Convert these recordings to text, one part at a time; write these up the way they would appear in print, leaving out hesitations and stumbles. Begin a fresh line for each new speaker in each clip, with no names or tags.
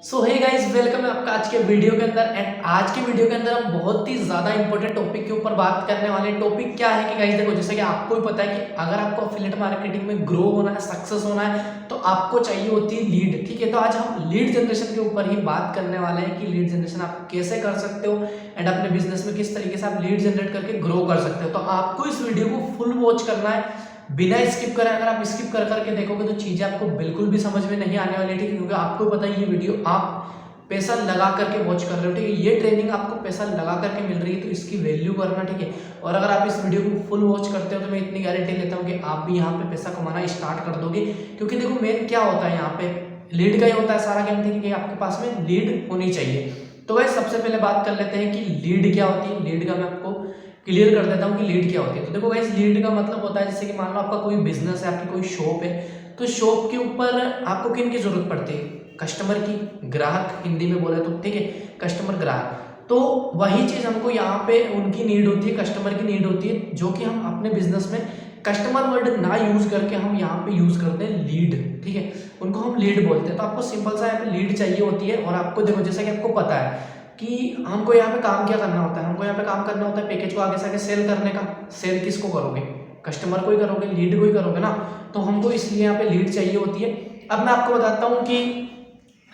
सो hey guys, welcome है आपका आज के वीडियो के अंदर। एंड आज के वीडियो के अंदर हम बहुत ही ज़्यादा इंपॉर्टेंट टॉपिक के ऊपर बात करने वाले हैं। टॉपिक क्या है कि गाइस देखो, जैसे कि आपको भी पता है कि अगर आपको एफिलिएट मार्केटिंग में ग्रो होना है, सक्सेस होना है, तो आपको चाहिए होती है लीड। ठीक है, तो आज हम लीड जनरेशन के ऊपर ही बात करने वाले हैं कि लीड जनरेशन आप कैसे कर सकते हो एंड अपने बिजनेस में किस तरीके से आप लीड जनरेट करके ग्रो कर सकते हो। तो आपको इस वीडियो को फुल वॉच करना है, बिना स्किप करे। अगर आप स्किप कर करके देखोगे तो चीजें आपको बिल्कुल भी समझ में नहीं आने वाली। ठीक है, क्योंकि आपको पता है ये वीडियो आप पैसा लगा करके वॉच कर रहे हो। ठीक है, ये ट्रेनिंग आपको पैसा लगा करके मिल रही है, तो इसकी वैल्यू करना। ठीक है, और अगर आप इस वीडियो को फुल वॉच करते हो तो मैं इतनी गारंटी लेता हूँ कि आप भी यहाँ पे पैसा कमाना स्टार्ट कर दोगे। क्योंकि देखो, मेन क्या होता है यहाँ पे, लीड का ही होता है सारा गेम। ठीक है कि आपके पास में लीड होनी चाहिए। तो भाई सबसे पहले बात कर लेते हैं कि लीड क्या होती है। लीड का मैं आपको क्लियर कर देता हूँ कि लीड क्या होती है। तो देखो गाइस, लीड का मतलब होता है, जैसे कि मान लो आपका कोई बिजनेस है, आपकी कोई शॉप है, तो शॉप के ऊपर आपको किन की जरूरत पड़ती है? कस्टमर की, ग्राहक हिंदी में बोले तो। ठीक है, कस्टमर, ग्राहक। तो वही चीज हमको यहाँ पे उनकी नीड होती है, कस्टमर की नीड होती है, जो कि हम अपने बिजनेस में कस्टमर वर्ड ना यूज करके हम यहाँ पे यूज करते हैं लीड। ठीक है, उनको हम लीड बोलते हैं। तो आपको सिंपल सा यहाँ पे लीड चाहिए होती है। और आपको देखो, जैसा कि आपको पता है कि हमको यहाँ पे काम क्या करना होता है, हमको यहाँ पे काम करना होता है पैकेज को आगे से आगे सेल करने का। सेल किसको करोगे? कस्टमर को ही करोगे, लीड को ही करोगे ना। तो हमको इसलिए यहाँ पे लीड चाहिए होती है। अब मैं आपको बताता हूँ कि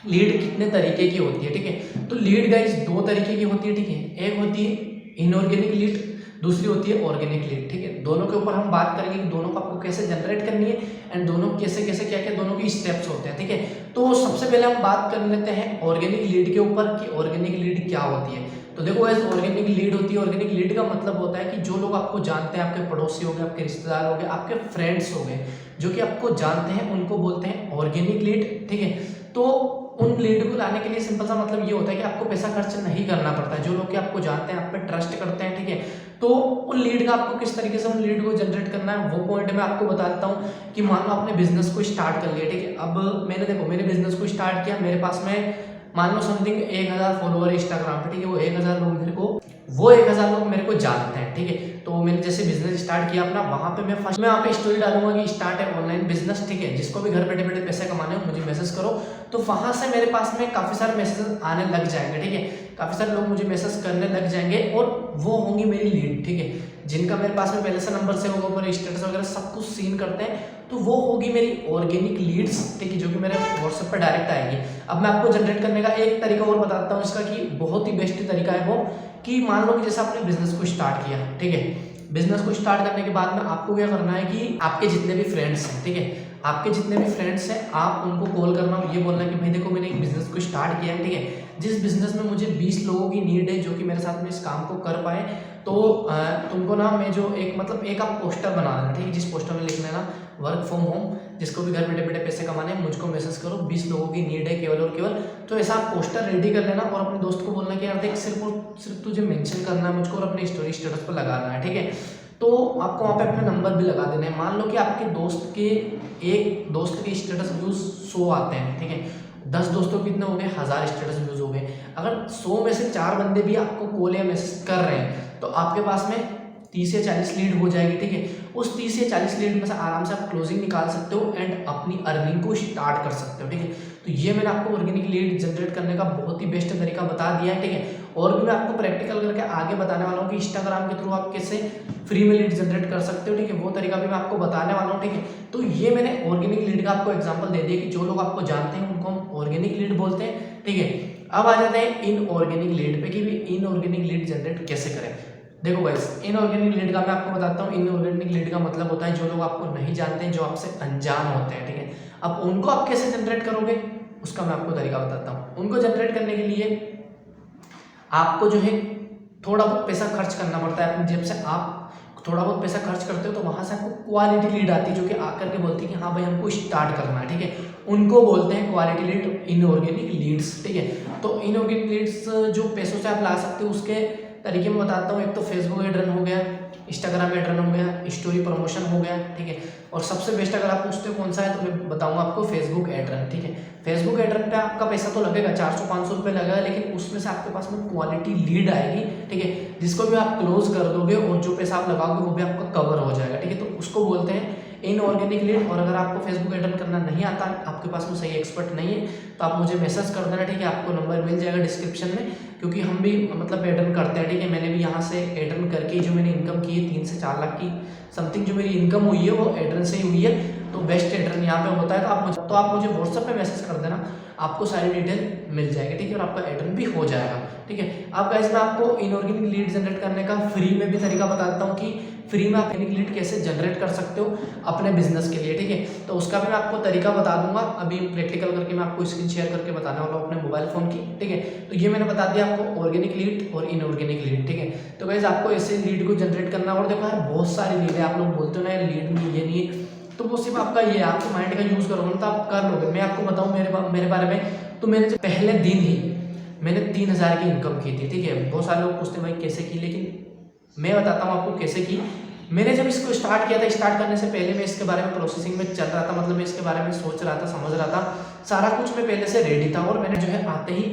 लीड कितने तरीके की होती है। ठीक है, तो लीड गाइस दो तरीके की होती है। ठीक है, एक होती है इनऑर्गेनिक लीड, दूसरी होती है ऑर्गेनिक लीड। ठीक है, दोनों के ऊपर हम बात करेंगे कि दोनों को आपको कैसे जनरेट करनी है एंड दोनों कैसे कैसे क्या क्या दोनों की स्टेप्स होते हैं। ठीक है, तो सबसे पहले हम बात कर लेते हैं ऑर्गेनिक लीड के ऊपर कि ऑर्गेनिक लीड क्या होती है। तो देखो गाइस, ऑर्गेनिक लीड होती है, ऑर्गेनिक लीड का मतलब होता है कि जो लोग आपको जानते हैं, आपके पड़ोसी हो गए, आपके रिश्तेदार हो गए, आपके फ्रेंड्स हो गए, जो कि आपको जानते हैं, उनको बोलते हैं ऑर्गेनिक लीड। ठीक है, तो उन लीड को लाने के लिए सिंपल सा मतलब ये होता है कि आपको पैसा खर्च नहीं करना पड़ता है। जो लोग कि आपको जानते हैं, आप पे ट्रस्ट करते हैं। ठीक है, तो उन लीड का आपको किस तरीके से उन लीड को जनरेट करना है, वो पॉइंट मैं आपको बता देता हूँ। कि मान लो आपने बिजनेस को स्टार्ट कर लिया। ठीक है, अब मैंने देखो, मैंने बिजनेस को स्टार्ट किया, मेरे पास में मान लो समथिंग 1000 फॉलोअर इंस्टाग्राम पे। ठीक है, वो 1000 लोग मेरे को वो 1000 लोग मेरे को जानते हैं। ठीक है, तो मैंने जैसे बिजनेस स्टार्ट किया अपना, वहां पे मैं फर्स्ट में वहाँ पे स्टोरी डालूंगा कि स्टार्ट है ऑनलाइन बिजनेस। ठीक है, जिसको भी घर बैठे बैठे पैसे कमाने हो मुझे मैसेज करो। तो वहां से मेरे पास में काफी सारे मैसेज आने लग जाएंगे। ठीक है, काफी सारे लोग मुझे मैसेज करने लग जाएंगे और वो होंगी मेरी लीड। ठीक है, जिनका मेरे पास में पहले से नंबर सेव होगा, ऊपर स्टेटस वगैरह सब कुछ सीन करते हैं, तो वो होगी मेरी ऑर्गेनिक लीड्स। ठीक है, जो कि मेरे व्हाट्सएप पर डायरेक्ट आएगी। अब मैं आपको जनरेट करने का एक तरीका और बताता हूँ इसका, कि बहुत ही बेस्ट तरीका है वो, कि मान लो कि जैसे आपने बिजनेस को स्टार्ट किया। ठीक है, बिजनेस को स्टार्ट करने के बाद में आपको क्या करना है कि आपके जितने भी फ्रेंड्स हैं, ठीक है, आपके जितने भी फ्रेंड्स हैं, आप उनको कॉल करना और ये बोलना कि भाई देखो, मैंने एक बिजनेस को स्टार्ट किया है। ठीक है, जिस बिजनेस में मुझे 20 लोगों की नीड है जो कि मेरे साथ में इस काम को कर पाए, तो तुमको ना मैं जो एक मतलब एक आप पोस्टर बना देना। ठीक है, जिस पोस्टर में लिख लेना वर्क फ्रॉम होम, जिसको भी घर बैठे बैठे पैसे कमाने हैं, मुझको मैसेज करो, 20 लोगों की नीड है केवल और केवल। तो ऐसा आप पोस्टर रेडी कर लेना और अपने दोस्त को बोलना कि यार देख, सिर्फ और सिर्फ तुझे मेंशन करना है मुझको और अपने स्टोरी स्टेटस पर लगाना है। ठीक है, तो आपको वहाँ पे अपना नंबर भी लगा देना है। मान लो कि आपके दोस्त के एक दोस्त के स्टेटस व्यूज 100 आते हैं। ठीक है, 10 दोस्तों के कितने हो गए? 1000 स्टेटस व्यूज हो गए। अगर 100 में से 4 बंदे भी आपको कॉल या मैसेज कर रहे हैं, तो आपके पास में 30 या 40 लीड हो जाएगी। ठीक है, उस 30 या 40 लीड में से आराम से आप क्लोजिंग निकाल सकते हो एंड अपनी अर्निंग को स्टार्ट कर सकते हो। ठीक है, तो ये मैंने आपको ऑर्गेनिक लीड जनरेट करने का बहुत ही बेस्ट तरीका बता दिया है। ठीक है, और भी मैं आपको प्रैक्टिकल करके आगे बताने वाला हूँ कि इंस्टाग्राम के थ्रू आप कैसे फ्री में लीड जनरेट कर सकते हो। ठीक है, वो तरीका भी मैं आपको बताने वाला हूँ। ठीक है, तो ये मैंने ऑर्गेनिक लीड का आपको एग्जांपल दे दिया कि जो लोग आपको जानते हैं उनको हम ऑर्गेनिक लीड बोलते हैं। ठीक है, अब आ जाते हैं इनऑर्गेनिक लीड पे कि भी इनऑर्गेनिक लीड जनरेट कैसे करें। देखो गाइस, इनऑर्गेनिक लीड का मैं आपको बताता हूँ। इनऑर्गेनिक लीड का मतलब होता है जो लोग आपको नहीं जानते हैं, जो आपसे अनजान होते हैं। ठीक है, अब उनको आप कैसे जनरेट करोगे उसका मैं आपको तरीका बताता हूँ। उनको जनरेट करने के लिए आपको जो है थोड़ा बहुत पैसा खर्च करना पड़ता है अपनी जेब से। आप थोड़ा बहुत पैसा खर्च करते हो तो वहां से आपको क्वालिटी लीड आती है, जो कि आकर के बोलती है कि हाँ भाई हमको स्टार्ट करना है। ठीक है, उनको बोलते हैं क्वालिटी लीड, इनऑर्गेनिक लीड्स। ठीक है, तो इनऑर्गेनिक लीड्स जो पैसों से आप ला सकते हो उसके तरीके में बताता हूँ। एक तो फेसबुक एड रन हो गया, इंस्टाग्राम एड रन हो गया, स्टोरी प्रमोशन हो गया। ठीक है, और सबसे बेस्ट अगर आप पूछते हो कौन सा है तो मैं बताऊंगा आपको फेसबुक एड रन। ठीक है, फेसबुक एड रन पे आपका पैसा तो लगेगा, 400-500 रुपये लगेगा, लेकिन उसमें से आपके पास में क्वालिटी लीड आएगी। ठीक है, जिसको भी आप क्लोज कर दोगे और जो पैसा आप लगाओगे वो भी आपका कवर हो जाएगा। ठीक है, तो उसको बोलते हैं इनऑर्गेनिक लीड। और अगर आपको फेसबुक एड करना नहीं आता, आपके पास में सही एक्सपर्ट नहीं है, तो आप मुझे मैसेज कर देना, ठीक है। आपको नंबर मिल जाएगा डिस्क्रिप्शन में, क्योंकि हम भी मतलब एड करते हैं, ठीक है। मैंने भी यहाँ से एड करके जो मैंने इनकम की है 3 से 4 लाख की समथिंग जो मेरी इनकम हुई है वो एड से ही हुई है। तो बेस्ट एड यहाँ पे होता है। तो आप मुझे व्हाट्सएप पे मैसेज कर देना, आपको सारी डिटेल मिल जाएगी, ठीक है। और आपका एड भी हो जाएगा, ठीक है। अब गाइस मैं आपको इनऑर्गेनिक लीड जनरेट करने का फ्री में भी तरीका बता देता हूँ कि फ्री में आप इनऑर्गेनिक लीड कैसे जनरेट कर सकते हो अपने बिजनेस के लिए, ठीक है। तो उसका भी मैं आपको तरीका बता दूंगा, अभी प्रैक्टिकल करके मैं आपको स्क्रीन शेयर करके बताने वाला हूँ अपने मोबाइल फोन की, ठीक है। तो ये मैंने बता दिया आपको ऑर्गेनिक लीड और इनऑर्गेनिक लीड, ठीक है। तो गाइस आपको ऐसे लीड को जनरेट करना, और देखो यार बहुत सारी लीड है, आप लोग बोलते हो ना लीड नहीं ये नहीं है, तो वो सिर्फ आपका ये है, आपके माइंड का यूज करोगे ना तो आप कर लोगे। मैं आपको बताऊं मेरे बारे में, तो मैंने जो पहले दिन ही मैंने 3,000 की इनकम की थी, ठीक है। बहुत सारे लोग पूछते हैं भाई कैसे की, लेकिन मैं बताता हूँ आपको कैसे की। मैंने जब इसको स्टार्ट किया था, स्टार्ट करने से पहले मैं इसके बारे में प्रोसेसिंग में चल रहा था, मतलब मैं इसके बारे में सोच रहा था, समझ रहा था, सारा कुछ मैं पहले से रेडी था। और मैंने जो है आते ही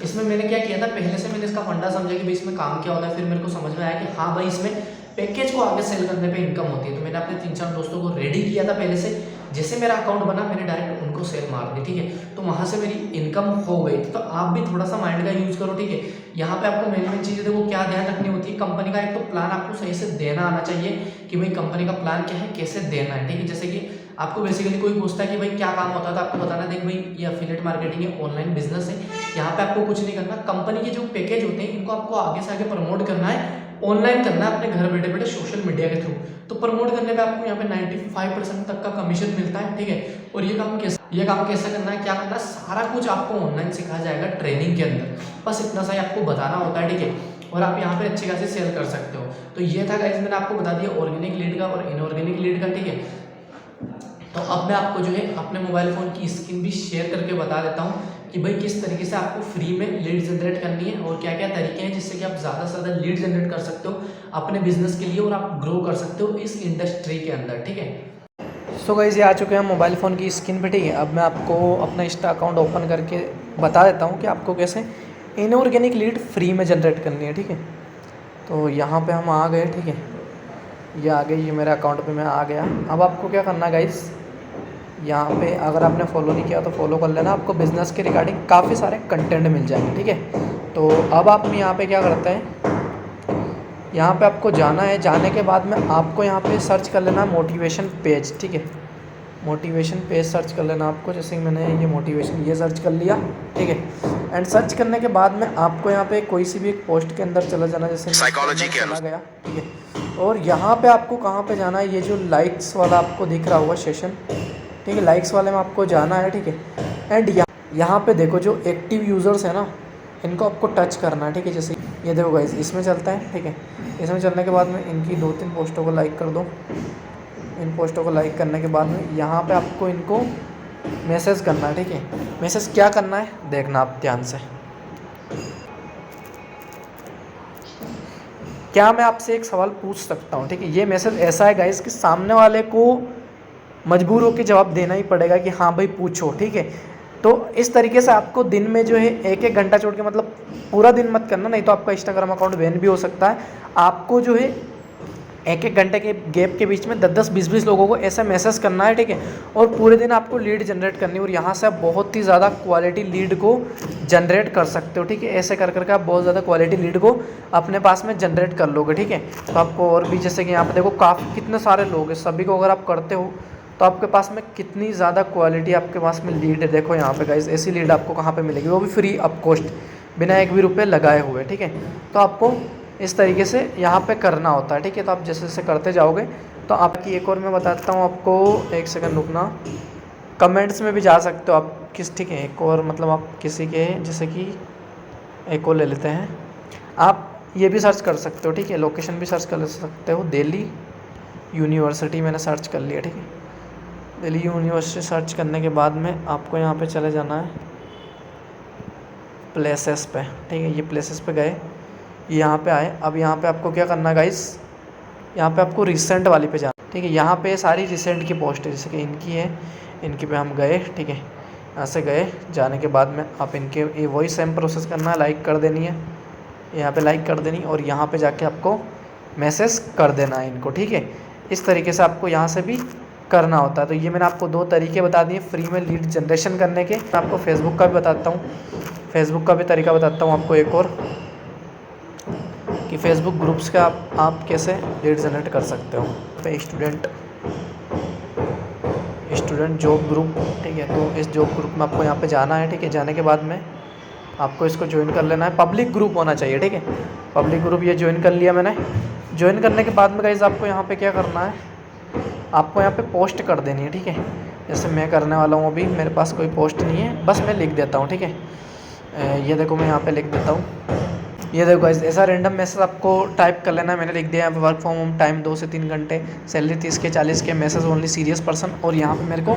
इसमें मैंने क्या किया था, पहले से मैंने इसका फंडा समझा कि भाई इसमें काम क्या होता है। फिर मेरे को समझ में आया कि हाँ भाई इसमें पैकेज को आगे सेल करने पे इनकम होती है। तो मैंने अपने 3-4 दोस्तों को रेडी किया था पहले से, जैसे मेरा अकाउंट बना मैंने डायरेक्ट उनको सेल मार दी, ठीक है। तो वहाँ से मेरी इनकम हो गई थी। तो आप भी थोड़ा सा माइंड का यूज करो, ठीक है। यहाँ पे आपको मेन चीज़ें देखो क्या ध्यान रखनी होती है, कंपनी का एक तो प्लान आपको सही से देना आना चाहिए कि भाई कंपनी का प्लान क्या है, कैसे देना है, ठीक है। जैसे कि आपको बेसिकली कोई पूछता है कि भाई क्या काम होता है, तो आपको बताना देख भाई ये एफिलिएट मार्केटिंग है, ऑनलाइन बिजनेस है, यहाँ पे आपको कुछ नहीं करना। कंपनी के जो पैकेज होते हैं इनको आपको आगे से आगे प्रमोट करना है, ऑनलाइन करना है, अपने घर बैठे बैठे सोशल मीडिया के थ्रू। तो प्रमोट करने पे आपको यहाँ पे 95% तक का कमीशन मिलता है, ठीक है। और ये काम कैसे करना है, क्या करना है, सारा कुछ आपको ऑनलाइन सिखाया जाएगा ट्रेनिंग के अंदर। बस इतना सा ही आपको बताना होता है, ठीक है। और आप यहाँ पे अच्छी खासी सेल कर सकते हो। तो ये था गाइस, मैंने आपको बता दिया ऑर्गेनिक लीड का और इनऑर्गेनिक लीड का, ठीक है। तो अब मैं आपको जो है अपने मोबाइल फ़ोन की स्क्रीन भी शेयर करके बता देता हूँ कि भाई किस तरीके से आपको फ्री में लीड जनरेट करनी है और क्या क्या तरीके हैं जिससे कि आप ज़्यादा से ज़्यादा लीड जनरेट कर सकते हो अपने बिजनेस के लिए और आप ग्रो कर सकते हो इस इंडस्ट्री के अंदर, ठीक है। सो गाइस ये आ चुके हैं मोबाइल फ़ोन की स्क्रीन पे, ठीक है। अब मैं आपको अपना इंस्टा अकाउंट ओपन करके बता देता हूँ कि आपको कैसे इनऑर्गेनिक लीड फ्री में जनरेट करनी है, ठीक है। तो यहाँ पे हम आ गए, ठीक है। ये आ गई, ये मेरे अकाउंट पे मैं आ गया। अब आपको क्या करना है गाइस, यहाँ पे अगर आपने फॉलो नहीं किया तो फॉलो कर लेना, आपको बिज़नेस के रिगार्डिंग काफ़ी सारे कंटेंट मिल जाएंगे, ठीक है। तो अब आप यहाँ पे क्या करते हैं, यहाँ पे आपको जाना है, जाने के बाद में आपको यहाँ पे सर्च कर लेना मोटिवेशन पेज, ठीक है। मोटिवेशन पेज सर्च कर लेना आपको, जैसे कि मैंने ये मोटिवेशन ये सर्च कर लिया, ठीक है। एंड सर्च करने के बाद में आपको यहाँ पे कोई सी भी एक पोस्ट के अंदर चला जाना, जैसे साइकोलॉजी के चला गया, ठीक है। और यहाँ पे आपको कहाँ पे जाना है, ये जो लाइक्स वाला आपको दिख रहा होगा सेशन, ठीक है, लाइक्स वाले में आपको जाना है, ठीक है। एंड यहाँ पे देखो जो एक्टिव यूज़र्स है ना, इनको आपको टच करना है, ठीक है। जैसे ये देखो गाइस इसमें चलता है, ठीक है। इसमें चलने के बाद में इनकी 2-3 पोस्टों को लाइक कर दो। इन पोस्टों को लाइक करने के बाद में यहाँ पे आपको इनको मैसेज करना है, ठीक है। मैसेज क्या करना है देखना आप ध्यान से। क्या मैं आपसे एक सवाल पूछ सकता हूँ, ठीक है। ये मैसेज ऐसा है गाइस कि सामने वाले को मजबूर होकर जवाब देना ही पड़ेगा कि हाँ भाई पूछो, ठीक है। तो इस तरीके से आपको दिन में जो है 1-1 घंटा छोड़ के, मतलब पूरा दिन मत करना, नहीं तो आपका इंस्टाग्राम अकाउंट बैन भी हो सकता है। आपको जो है 1-1 घंटे के गैप के बीच में 10-10, 20-20 लोगों को ऐसा मैसेज करना है, ठीक है। और पूरे दिन आपको लीड जनरेट करनी है और यहाँ से आप बहुत ही ज़्यादा क्वालिटी लीड को जनरेट कर सकते हो, ठीक है। ऐसे कर करके आप बहुत ज़्यादा क्वालिटी लीड को अपने पास में जनरेट कर लोगे, ठीक है। तो आपको और भी, जैसे कि यहाँ पे देखो काफ़ी कितने सारे लोग हैं, सभी को अगर आप करते हो तो आपके पास में कितनी ज़्यादा क्वालिटी आपके पास में लीड है। देखो यहाँ पे गाइस ऐसी लीड आपको कहाँ पे मिलेगी, वो भी फ्री ऑफ कॉस्ट, बिना एक भी रुपये लगाए हुए, ठीक है। तो आपको इस तरीके से यहाँ पे करना होता है, ठीक है। तो आप जैसे जैसे करते जाओगे तो आपकी एक और मैं बताता हूँ आपको, 1 सेकंड रुकना, कमेंट्स में भी जा सकते हो आप किस, ठीक है। एक और मतलब आप किसी के, जैसे कि एक और ले लेते हैं, आप ये भी सर्च कर सकते हो, ठीक है। लोकेशन भी सर्च कर सकते हो, दिल्ली यूनिवर्सिटी मैंने सर्च कर लिया, ठीक है। दिल्ली यूनिवर्सिटी सर्च करने के बाद में आपको यहाँ पे चले जाना है प्लेसेस पे, ठीक है। ये प्लेसेस पे गए, यहाँ पे आए। अब यहाँ पे आपको क्या करना है गाइस, यहाँ पे आपको रिसेंट वाली पे जाना, ठीक है। यहाँ पे सारी रिसेंट की पोस्ट है, जैसे कि इनकी है, इनकी पे हम गए, ठीक है। यहाँ से गए, जाने के बाद में आप इनके ये वही सेम प्रोसेस करना है, लाइक कर देनी है, यहाँ पे लाइक कर देनी, और यहाँ पे जाके आपको मैसेज कर देना है इनको, ठीक है। इस तरीके से आपको यहाँ से भी
करना होता है। तो ये मैंने आपको 2 तरीके बता दिए फ्री में लीड जनरेशन करने के। मैं आपको फेसबुक का भी बताता हूँ, फेसबुक का भी तरीका बताता हूँ आपको एक और, कि फेसबुक ग्रुप्स का आप कैसे लीड जनरेट कर सकते हो। पे स्टूडेंट जॉब ग्रुप, ठीक है। तो इस जॉब ग्रुप में आपको यहाँ पे जाना है, ठीक है। जाने के बाद में आपको इसको ज्वाइन कर लेना है। पब्लिक ग्रुप होना चाहिए, ठीक है। पब्लिक ग्रुप ये ज्वाइन कर लिया मैंने। ज्वाइन करने के बाद में गाइस आपको यहाँ पे क्या करना है, आपको यहाँ पे पोस्ट कर देनी है, ठीक है। जैसे मैं करने वाला हूँ, अभी मेरे पास कोई पोस्ट नहीं है, बस मैं लिख देता हूँ, ठीक है। ये देखो मैं यहाँ पे लिख देता हूँ, ये देखो गाइस ऐसा रैंडम मैसेज आपको टाइप कर लेना है। मैंने लिख दिया यहाँ पे वर्क फ्रॉम होम, टाइम 2 से 3 घंटे, सैलरी 30 के 40 के, मैसेज ओनली सीरियस पर्सन, और यहाँ पे मेरे को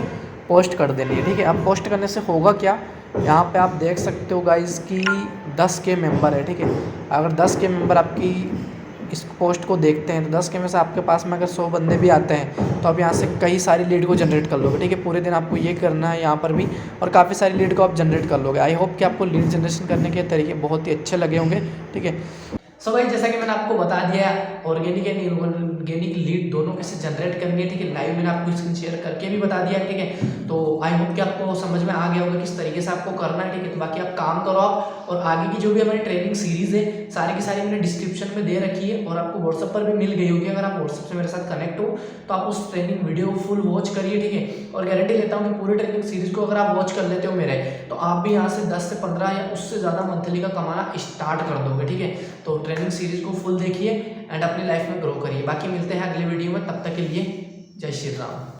पोस्ट कर देनी है, ठीक है। अब पोस्ट करने से होगा क्या, यहाँ पे आप देख सकते हो गाइस कि 10 के मेंबर है, ठीक है। अगर 10 के मेंबर आपकी इस पोस्ट को देखते हैं तो 10 के में से आपके पास में अगर 100 बंदे भी आते हैं तो आप यहाँ से कई सारी लीड को जनरेट कर लोगे, ठीक है। पूरे दिन आपको ये करना है यहाँ पर भी, और काफ़ी सारी लीड को आप जनरेट कर लोगे। आई होप कि आपको लीड जनरेशन करने के तरीके बहुत ही अच्छे लगे होंगे, ठीक है।
सो भाई जैसा कि मैंने आपको बता दिया, ऑर्गेनिक एंड इनऑर्गेनिक लीड दोनों कैसे जनरेट करनी है, ठीक है। लाइव मैंने आपको स्क्रीन शेयर करके भी बता दिया, ठीक है। तो आई होप कि आपको समझ में आ गया होगा किस तरीके से आपको करना है, ठीक है। तो बाकी आप काम करो आप, और आगे की जो भी हमारी ट्रेनिंग सीरीज है सारी की सारी मैंने डिस्क्रिप्शन में दे रखी है, और आपको व्हाट्सएप पर भी मिल गई होगी। अगर आप व्हाट्सएप से मेरे साथ कनेक्ट हो तो आप उस ट्रेनिंग वीडियो को फुल वॉच करिए, ठीक है। और गारंटी लेता हूँ कि पूरी ट्रेनिंग सीरीज को अगर आप वॉच कर लेते हो मेरे, तो आप भी यहाँ से 10 से 15 या उससे ज़्यादा मंथली का कमाना स्टार्ट कर दोगे, ठीक है। तो ट्रेनिंग सीरीज को फुल देखिए एंड अपनी लाइफ में ग्रो करिए। बाकी मिलते हैं अगले वीडियो में, तब तक के लिए जय श्री राम।